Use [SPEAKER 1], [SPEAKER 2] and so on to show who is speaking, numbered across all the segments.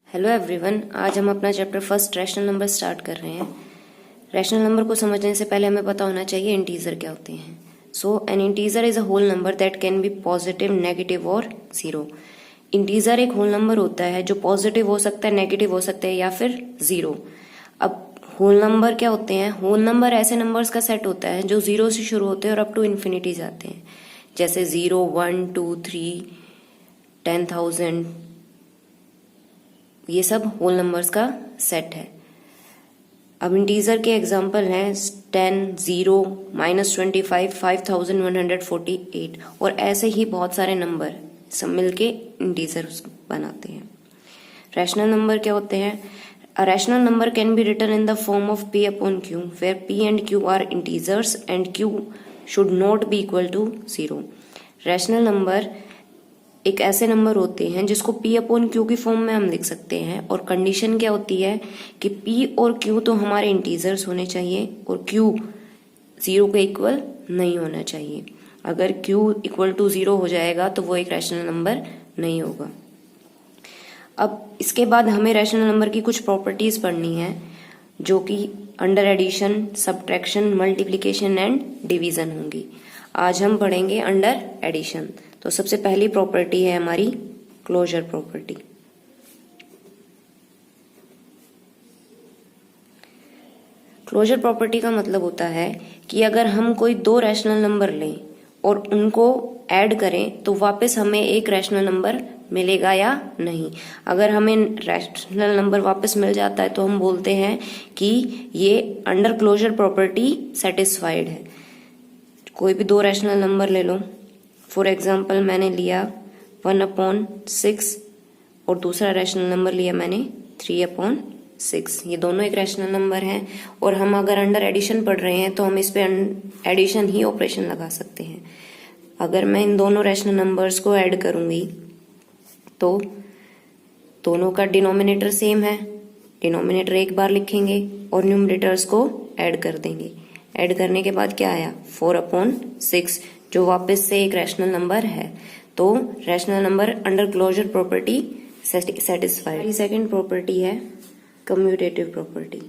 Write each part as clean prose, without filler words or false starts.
[SPEAKER 1] Hello everyone, आज हम अपना chapter first rational number start कर रहे हैं। रैशनल नंबर को समझने से पहले हमें पता होना चाहिए इंटीजर क्या होते हैं। So an integer is a whole number that can be positive, negative और जीरो। इंटीजर एक होल नंबर होता है जो पॉजिटिव हो सकता है, नेगेटिव हो सकता है या फिर जीरो। अब होल नंबर क्या होते हैं? होल नंबर ऐसे नंबर्स का सेट होता है जो जीरो से शुरू होते हैं और अप टू इन्फिनिटी जाते हैं, जैसे 0, 1, 2, 3, 10,000। ये सब होल नंबर्स का सेट है। अब इंटीजर के एग्जाम्पल हैं 10, 0, -25, 5148 और ऐसे ही बहुत सारे नंबर सब मिलके इंटीजर बनाते हैं। रैशनल नंबर क्या होते हैं? A rational number can be written in the form of p upon q, where p and q are integers and q should not be equal to 0। Rational number एक ऐसे number होते हैं जिसको p upon q की फॉर्म में हम लिख सकते हैं, और कंडीशन क्या होती है कि p और q तो हमारे इंटीजर्स होने चाहिए और q 0 के इक्वल नहीं होना चाहिए। अगर q इक्वल टू 0 हो जाएगा तो वो एक रैशनल नंबर नहीं होगा। अब इसके बाद हमें रैशनल नंबर की कुछ प्रॉपर्टीज पढ़नी है, जो कि under addition, subtraction, multiplication and division होंगी। आज हम पढ़ेंगे अंडर एडिशन। तो सबसे पहली प्रॉपर्टी है हमारी क्लोजर प्रॉपर्टी। क्लोजर प्रॉपर्टी का मतलब होता है कि अगर हम कोई दो रैशनल नंबर लें और उनको ऐड करें तो वापस हमें एक रैशनल नंबर मिलेगा या नहीं। अगर हमें रैशनल नंबर वापस मिल जाता है तो हम बोलते हैं कि ये अंडर क्लोजर प्रॉपर्टी सेटिस्फाइड है। कोई भी दो रैशनल नंबर ले लो। फॉर एग्जाम्पल मैंने लिया 1/6 और दूसरा रैशनल नंबर लिया मैंने 3/6। ये दोनों एक रैशनल नंबर हैं और हम अगर अंडर एडिशन पढ़ रहे हैं तो हम इस पे एडिशन ही ऑपरेशन लगा सकते हैं। अगर मैं इन दोनों रैशनल नंबर्स को ऐड करूंगी तो दोनों का डिनोमिनेटर सेम है, डिनोमिनेटर एक बार लिखेंगे और न्यूमरेटर्स को ऐड कर देंगे। ऐड करने के बाद क्या आया? 4/6, जो वापस से एक रैशनल नंबर है। तो rational number under closure property satisfied. Second property है कम्यूटेटिव प्रॉपर्टी।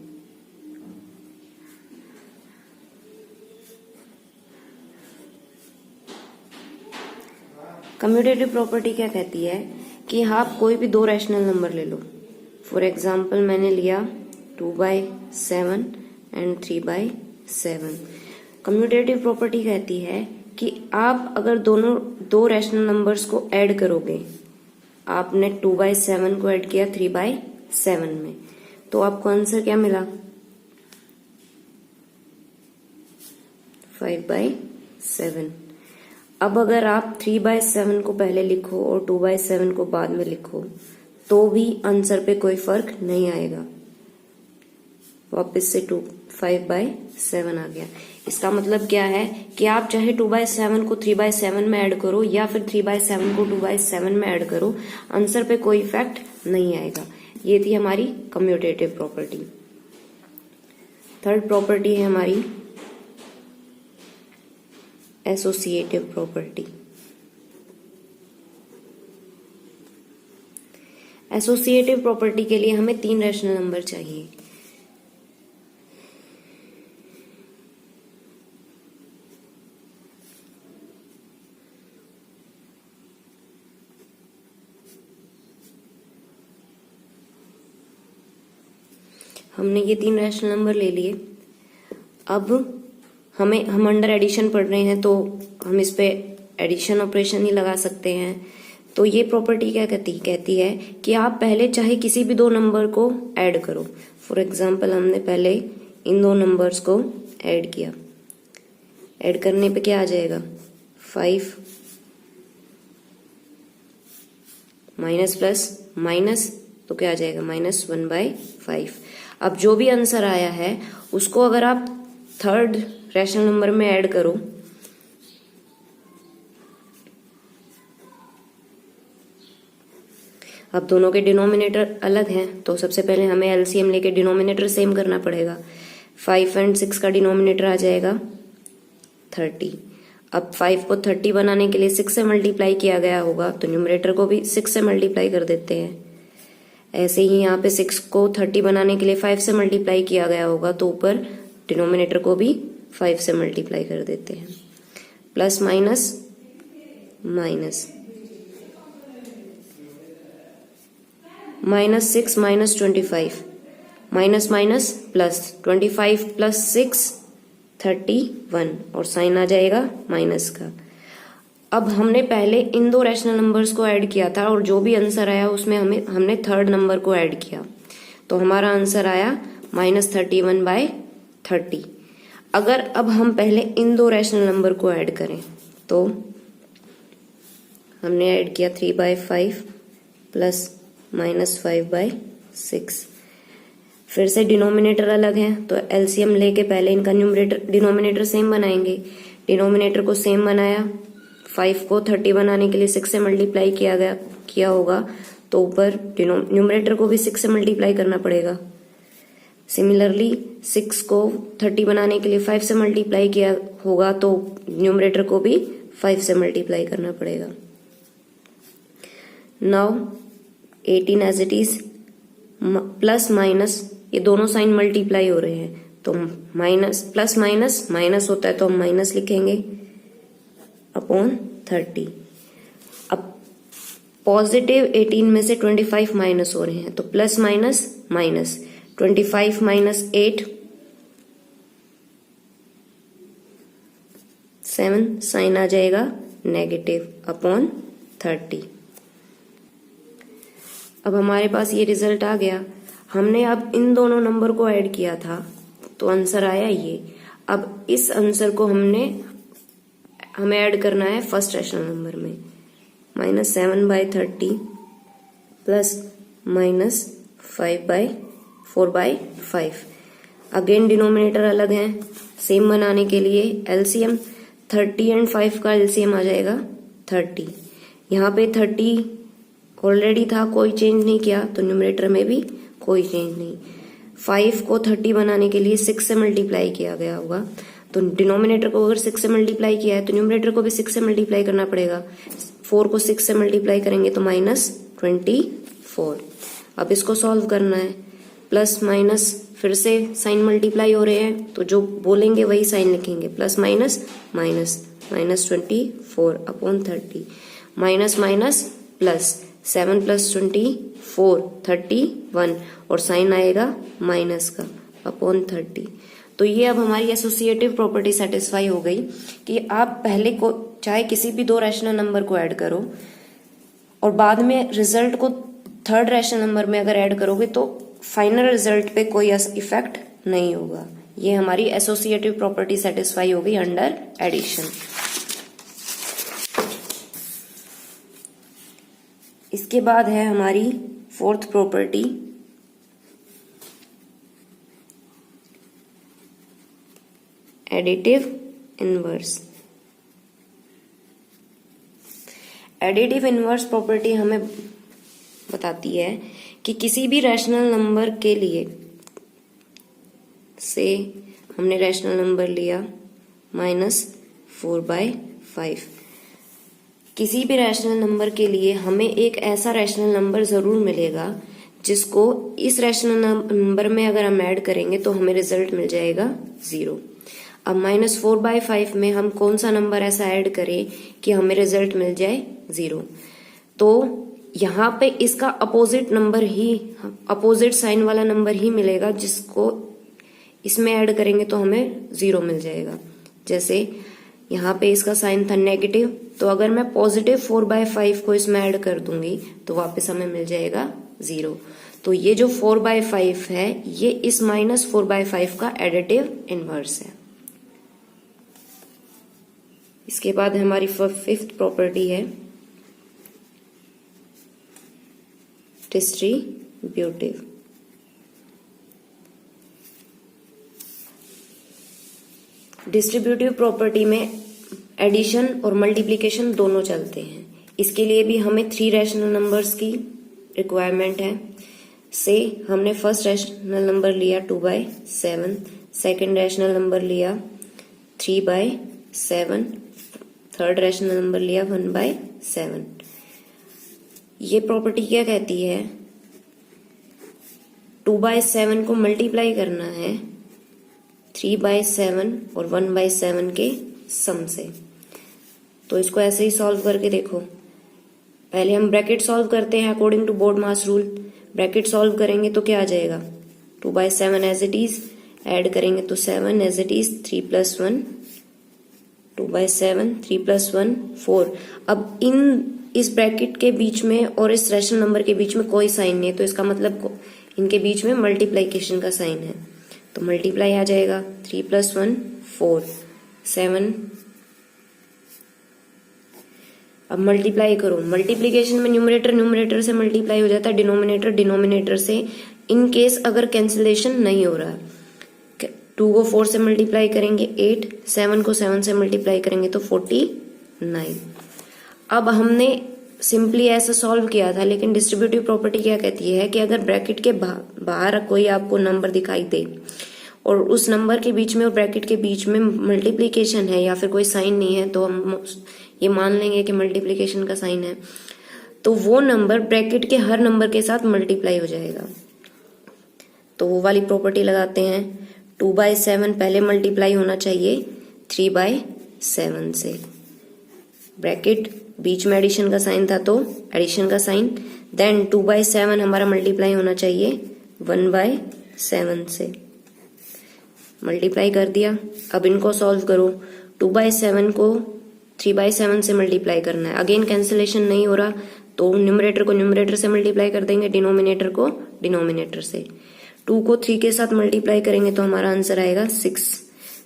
[SPEAKER 1] कम्यूटेटिव प्रॉपर्टी क्या कहती है कि आप कोई भी दो रैशनल नंबर ले लो। फॉर एग्जाम्पल मैंने लिया 2/7 एंड 3/7। कम्यूटेटिव प्रॉपर्टी कहती है कि आप अगर दो रैशनल नंबर्स को ऐड करोगे, आपने 2/7 को ऐड किया 3/7 में, तो आपको आंसर क्या मिला? 5/7। अब अगर आप 3/7 को पहले लिखो और 2/7 को बाद में लिखो तो भी आंसर पे कोई फर्क नहीं आएगा। वापस से 5/7 आ गया। इसका मतलब क्या है कि आप चाहे 2/7 को 3/7 में ऐड करो या फिर 3/7 को 2/7 में ऐड करो, आंसर पे कोई इफेक्ट नहीं आएगा। ये थी हमारी कम्यूटेटिव प्रॉपर्टी। थर्ड प्रॉपर्टी है हमारी एसोसिएटिव प्रॉपर्टी। एसोसिएटिव प्रॉपर्टी के लिए हमें तीन रैशनल नंबर चाहिए। हमने ये तीन रैशनल नंबर ले लिए। अब हम अंडर एडिशन पढ़ रहे हैं तो हम इस पे एडिशन ऑपरेशन ही लगा सकते हैं। तो ये प्रॉपर्टी क्या कहती है कि आप पहले चाहे किसी भी दो नंबर को ऐड करो। फॉर एग्जाम्पल हमने पहले इन दो नंबर्स को ऐड किया। ऐड करने पे क्या आ जाएगा? 5 माइनस प्लस माइनस तो क्या आ जाएगा? -1/5। अब जो भी आंसर आया है उसको अगर आप थर्ड रैशनल नंबर में ऐड करो अब दोनों के डिनोमिनेटर अलग हैं तो सबसे पहले हमें एलसीएम लेके डिनोमिनेटर सेम करना पड़ेगा। 5 और 6 का डिनोमिनेटर आ जाएगा 30। अब 5 को 30 बनाने के लिए 6 से मल्टीप्लाई किया गया होगा तो न्यूमरेटर को भी 6 से मल्टीप्लाई कर देते हैं। ऐसे ही यहाँ पे 6 को 30 बनाने के लिए 5 से मल्टीप्लाई किया गया होगा, तो ऊपर डिनोमिनेटर को भी 5 से मल्टीप्लाई कर देते हैं। Plus minus minus, -6 - 25, minus minus plus, 25 + 6 31, और साइन आ जाएगा माइनस का। अब हमने पहले इन दो रैशनल नंबर्स को ऐड किया था और जो भी आंसर आया उसमें हमने थर्ड नंबर को ऐड किया, तो हमारा आंसर आया -31/30। अगर अब हम पहले इन दो रैशनल नंबर को ऐड करें तो हमने ऐड किया 3/5 प्लस -5/6। फिर से डिनोमिनेटर अलग है तो एलसीएम लेके पहले इनका डिनोमिनेटर सेम बनाएंगे। डिनोमिनेटर को सेम बनाया, 5 को 30 बनाने के लिए 6 से मल्टीप्लाई किया होगा, तो ऊपर न्यूमरेटर को भी 6 से मल्टीप्लाई करना पड़ेगा। सिमिलरली 6 को 30 बनाने के लिए 5 से मल्टीप्लाई किया होगा, तो न्यूमरेटर को भी 5 से मल्टीप्लाई करना पड़ेगा। Now 18 as it is, plus minus ये दोनों साइन मल्टीप्लाई हो रहे हैं, तो माइनस प्लस माइनस माइनस होता है तो हम माइनस लिखेंगे अपॉन 30। अब पॉजिटिव 18 में से 25 माइनस हो रहे हैं, तो प्लस माइनस माइनस, 25 - 8 7, साइन आ जाएगा नेगेटिव अपॉन 30। अब हमारे पास ये रिजल्ट आ गया। हमने अब इन दोनों नंबर को ऐड किया था तो आंसर आया ये। अब इस आंसर को हमें ऐड करना है फर्स्ट रैशनल नंबर में, -7/30 प्लस -4/5। अगेन डिनोमिनेटर अलग है, सेम बनाने के लिए एलसीएम 30 और 5 का एलसीएम आ जाएगा 30। यहाँ पे 30 ऑलरेडी था, कोई चेंज नहीं किया, तो न्यूमरेटर में भी कोई चेंज नहीं। 5 को 30 बनाने के लिए 6 से मल्टीप्लाई किया गया होगा, तो डिनोमिनेटर को अगर 6 से मल्टीप्लाई किया है तो न्यूमरेटर को भी 6 से मल्टीप्लाई करना पड़ेगा। 4 को 6 से मल्टीप्लाई करेंगे तो -24। अब इसको सॉल्व करना है, प्लस माइनस फिर से साइन मल्टीप्लाई हो रहे हैं, तो जो बोलेंगे वही साइन लिखेंगे, plus minus minus, -24 upon 30, minus minus plus, 7 + 24 31, और साइन आएगा माइनस का अपॉन 30। तो ये अब हमारी एसोसिएटिव प्रॉपर्टी सेटिस्फाई हो गई कि आप पहले को चाहे किसी भी दो रैशनल नंबर को ऐड करो और बाद में रिजल्ट को थर्ड रैशनल नंबर में अगर ऐड करोगे तो फाइनल रिजल्ट पे कोई इफेक्ट नहीं होगा। ये हमारी एसोसिएटिव प्रॉपर्टी सेटिस्फाई हो गई अंडर एडिशन। इसके बाद है हमारी fourth property, additive inverse. Additive inverse property हमें बताती है कि किसी भी रैशनल नंबर के लिए, से हमने रैशनल नंबर लिया -4/5, किसी भी रैशनल नंबर के लिए हमें एक ऐसा रैशनल नंबर जरूर मिलेगा जिसको इस रैशनल नंबर में अगर हम ऐड करेंगे तो हमें रिजल्ट मिल जाएगा 0। अब -4/5 में हम कौन सा नंबर ऐसा ऐड करें कि हमें रिजल्ट मिल जाए 0। तो यहाँ पे इसका अपोजिट नंबर ही, अपोजिट साइन वाला नंबर ही मिलेगा जिसको इसमें ऐड करेंगे तो हमें 0 मिल जाएगा। जैसे यहाँ पे इसका साइन था नेगेटिव, तो अगर मैं पॉजिटिव 4/5 को इसमें ऐड कर दूंगी तो वापस हमें मिल जाएगा 0। तो ये जो 4/5 है ये इस -4/5 का एडिटिव इनवर्स है। इसके बाद हमारी फिफ्थ प्रॉपर्टी है डिस्ट्रीब्यूटिव। डिस्ट्रीब्यूटिव प्रॉपर्टी में एडिशन और मल्टीप्लिकेशन दोनों चलते हैं। इसके लिए भी हमें 3 रैशनल नंबर्स की रिक्वायरमेंट है। से हमने फर्स्ट रैशनल नंबर लिया 2/7, सेकेंड रैशनल नंबर लिया 3/7, थर्ड रैशनल नंबर लिया 1/7। ये प्रॉपर्टी क्या कहती है 2/7 को मल्टीप्लाई करना है 3/7 और 1/7 के सम से। तो इसको ऐसे ही सॉल्व करके देखो। पहले हम ब्रैकेट सॉल्व करते हैं according to BODMAS rule. Bracket solve करेंगे तो क्या आ जाएगा, 2/7 एज इट इज, ऐड करेंगे तो 7 एज इट इज, 3 + 1, 2/7, 3 + 1 4। अब इस ब्रैकेट के बीच में और इस रैशनल नंबर के बीच में कोई साइन नहीं है, तो इसका मतलब इनके बीच में मल्टीप्लिकेशन का साइन है। तो मल्टीप्लाई आ जाएगा, 3 + 1 4, 7। अब मल्टीप्लाई करो, मल्टीप्लिकेशन में न्यूमरेटर से मल्टीप्लाई हो जाता है, डिनोमिनेटर से, इन केस अगर कैंसिलेशन नहीं हो रहा। 2 को 4 से मल्टीप्लाई करेंगे 8, 7 को 7 से मल्टीप्लाई करेंगे तो 49। अब हमने सिंपली ऐसा सॉल्व किया था, लेकिन डिस्ट्रीब्यूटिव प्रॉपर्टी क्या कहती है कि अगर ब्रैकेट के बाहर कोई आपको नंबर दिखाई दे और उस नंबर के बीच में और ब्रैकेट के बीच में मल्टीप्लिकेशन है या फिर कोई साइन नहीं है, तो हम ये मान लेंगे कि मल्टीप्लिकेशन का साइन है, तो वो नंबर ब्रैकेट के हर नंबर के साथ मल्टीप्लाई हो जाएगा। तो वो वाली प्रॉपर्टी लगाते हैं, 2/7 पहले मल्टीप्लाई होना चाहिए 3/7 से। ब्रैकेट बीच में एडिशन का साइन था तो एडिशन का साइन, देन 2/7 हमारा मल्टीप्लाई होना चाहिए 1/7 से। मल्टीप्लाई कर दिया। अब इनको सॉल्व करो, 2/7 को 3/7 से मल्टीप्लाई करना है। अगेन कैंसिलेशन नहीं हो रहा, तो न्यूमरेटर को न्यूमरेटर से मल्टीप्लाई कर देंगे, डिनोमिनेटर को डिनोमिनेटर से। 2 को 3 के साथ मल्टीप्लाई करेंगे तो हमारा आंसर आएगा 6।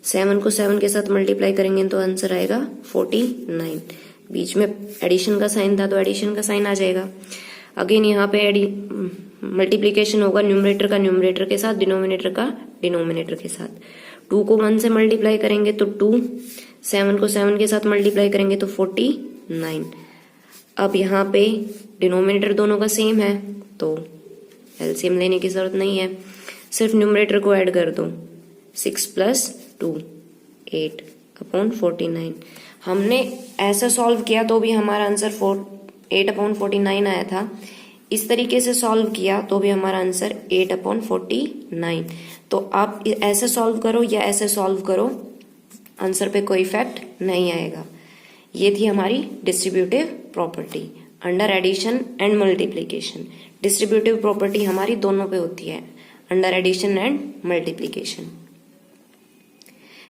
[SPEAKER 1] 7 को 7 के साथ मल्टीप्लाई करेंगे तो आंसर आएगा 49। बीच में एडिशन का साइन था तो एडिशन का साइन आ जाएगा। अगेन यहाँ पे मल्टीप्लीकेशन होगा न्यूमरेटर का न्यूमरेटर के साथ, डिनोमिनेटर का डिनोमिनेटर के साथ। 2 को 1 से मल्टीप्लाई करेंगे तो 2, 7 को 7 के साथ मल्टीप्लाई करेंगे तो 49। अब यहाँ पे डिनोमिनेटर दोनों का सेम है तो एलसीएम लेने की जरूरत नहीं है, सिर्फ न्यूमरेटर को ऐड कर दो। 6 + 2 8/49। हमने ऐसा सॉल्व किया तो भी हमारा आंसर 8/49 आया था। इस तरीके से सॉल्व किया तो भी हमारा आंसर 8/49। तो आप ऐसे सॉल्व करो या ऐसे सॉल्व करो, आंसर पे कोई इफेक्ट नहीं आएगा। ये थी हमारी distributive property under addition and multiplication. Distributive property हमारी दोनों पे होती है, अंडर एडिशन एंड मल्टीप्लिकेशन।